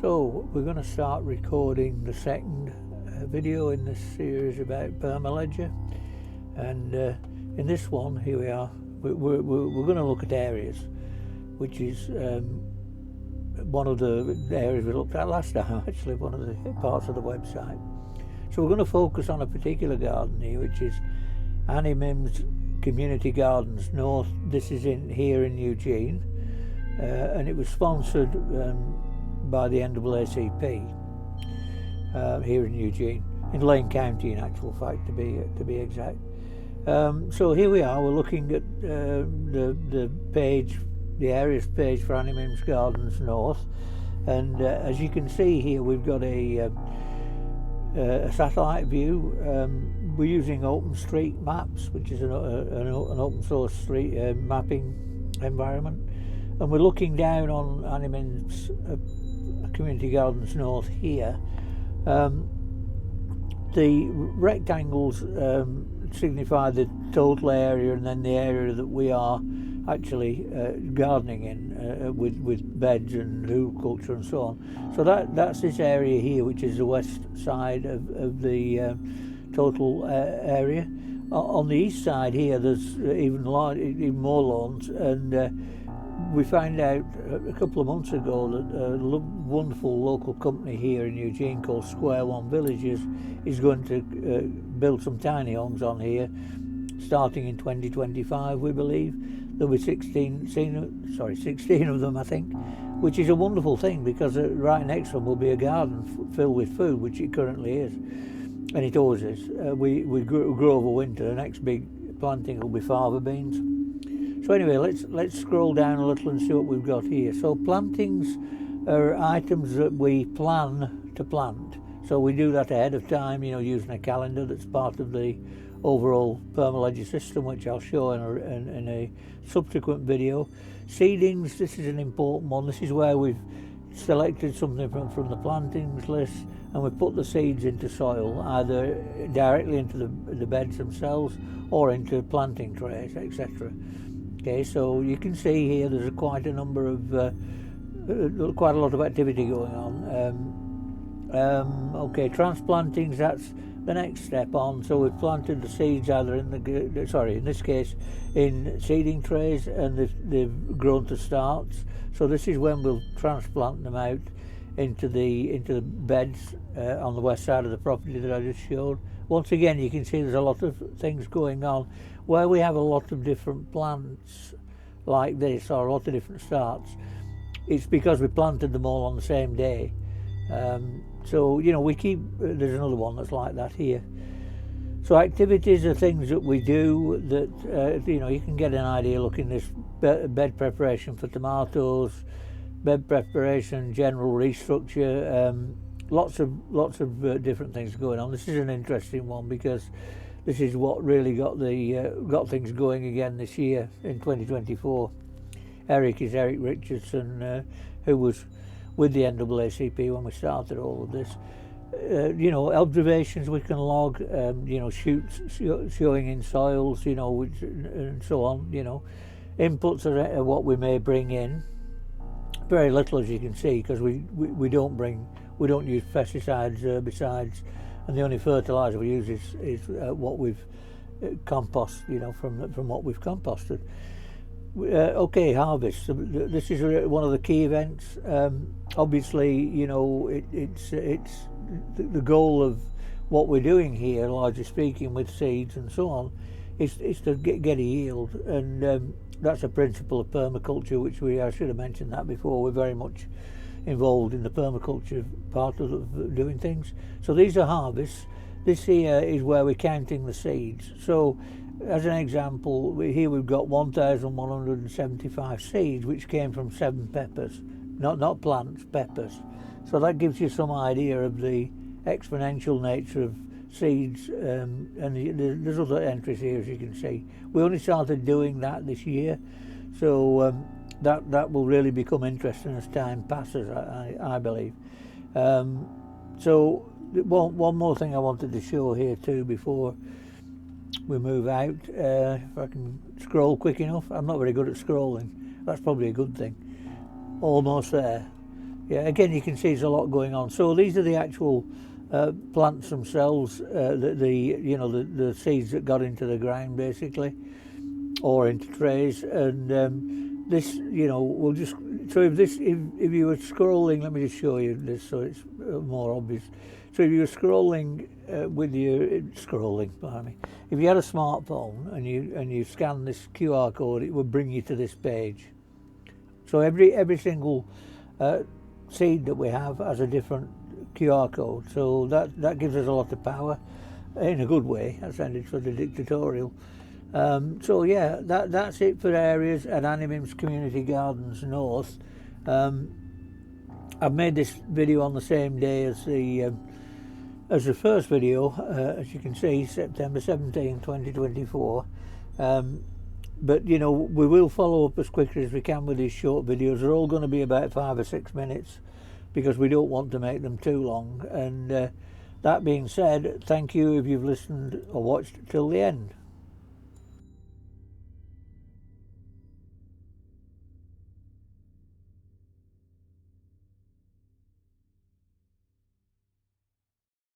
So we're going to start recording the second video in this series about Perma-Ledger, and in this one, here we are, we're going to look at areas, which is one of the areas we looked at last time, actually, one of the parts of the website. So we're going to focus on a particular garden here, which is Annie Mim's Community Gardens North. This is here in Eugene, and it was sponsored by the NAACP here in Eugene, in Lane County in actual fact, to be exact. So here we are, we're looking at the page, the areas page for Annie Mim's Gardens North, and as you can see here, we've got a satellite view. We're using OpenStreetMaps, which is an open source street mapping environment, and we're looking down on Annie Mim's Community Gardens North here. The rectangles signify the total area, and then the area that we are actually gardening in with beds and horticulture and so on. So that's this area here, which is the west side of the total area. On the east side here, there's even more lawns, and we found out a couple of months ago that a wonderful local company here in Eugene called Square One Villages is going to build some tiny homes on here, starting in 2025, we believe. There'll be 16 of them, I think, which is a wonderful thing, because right next to them will be a garden filled with food, which it currently is, and it always is. We grow over winter. The next big planting will be fava beans. So anyway, let's scroll down a little and see what we've got here. So plantings are items that we plan to plant. So we do that ahead of time, using a calendar that's part of the overall Perma-Ledger system, which I'll show in a subsequent video. Seedings, this is an important one. This is where we've selected something from the plantings list, and we put the seeds into soil, either directly into the beds themselves or into planting trays, etc. Okay, so you can see here there's quite a number of quite a lot of activity going on. Okay, transplantings, that's the next step on. So we've planted the seeds either in this case in seeding trays, and they've grown to starts. So this is when we'll transplant them out into the beds on the west side of the property that I just showed. Once again, you can see there's a lot of things going on. Where we have a lot of different plants like this, or a lot of different starts, it's because we planted them all on the same day. So we keep, there's another one that's like that here. So activities are things that we do that you can get an idea looking this bed preparation for tomatoes, bed preparation, general restructure, lots of different things going on. This is an interesting one because this is what really got things going again this year in 2024. Eric is Eric Richardson, who was with the NAACP when we started all of this. Observations we can log, shoots showing in soils, and so on. Inputs are what we may bring in. Very little, as you can see, because we don't use pesticides, herbicides, and the only fertilizer we use is what we've compost, from what we've composted. Okay, harvest. This is one of the key events. Obviously, it's the goal of what we're doing here, largely speaking, with seeds and so on, is to get a yield, and that's a principle of permaculture, which I should have mentioned that before. We're very much involved in the permaculture part of doing things. So these are harvests. This here is where we're counting the seeds. So as an example, here we've got 1,175 seeds, which came from 7 peppers, not plants, peppers. So that gives you some idea of the exponential nature of seeds, and there's other entries here, as you can see. We only started doing that this year, so that will really become interesting as time passes, I believe. So one more thing I wanted to show here too before we move out, if I can scroll quick enough. I'm not very good at scrolling, that's probably a good thing. Almost there. Yeah, again, you can see there's a lot going on. So these are the actual plants themselves, the seeds that got into the ground basically, or into trays. And this, we'll just, so if you were scrolling, let me just show you this so it's more obvious. So if you were scrolling pardon me, if you had a smartphone and you scan this QR code, it would bring you to this page. So every single seed that we have has a different QR code, so that gives us a lot of power in a good way. That's ended for the dictatorial. So yeah, that's it for areas at Animim's Community Gardens North. I've made this video on the same day as the first video, as you can see, September 17, 2024. But we will follow up as quickly as we can with these short videos. They're all going to be about 5 or 6 minutes because we don't want to make them too long. And that being said, thank you if you've listened or watched till the end.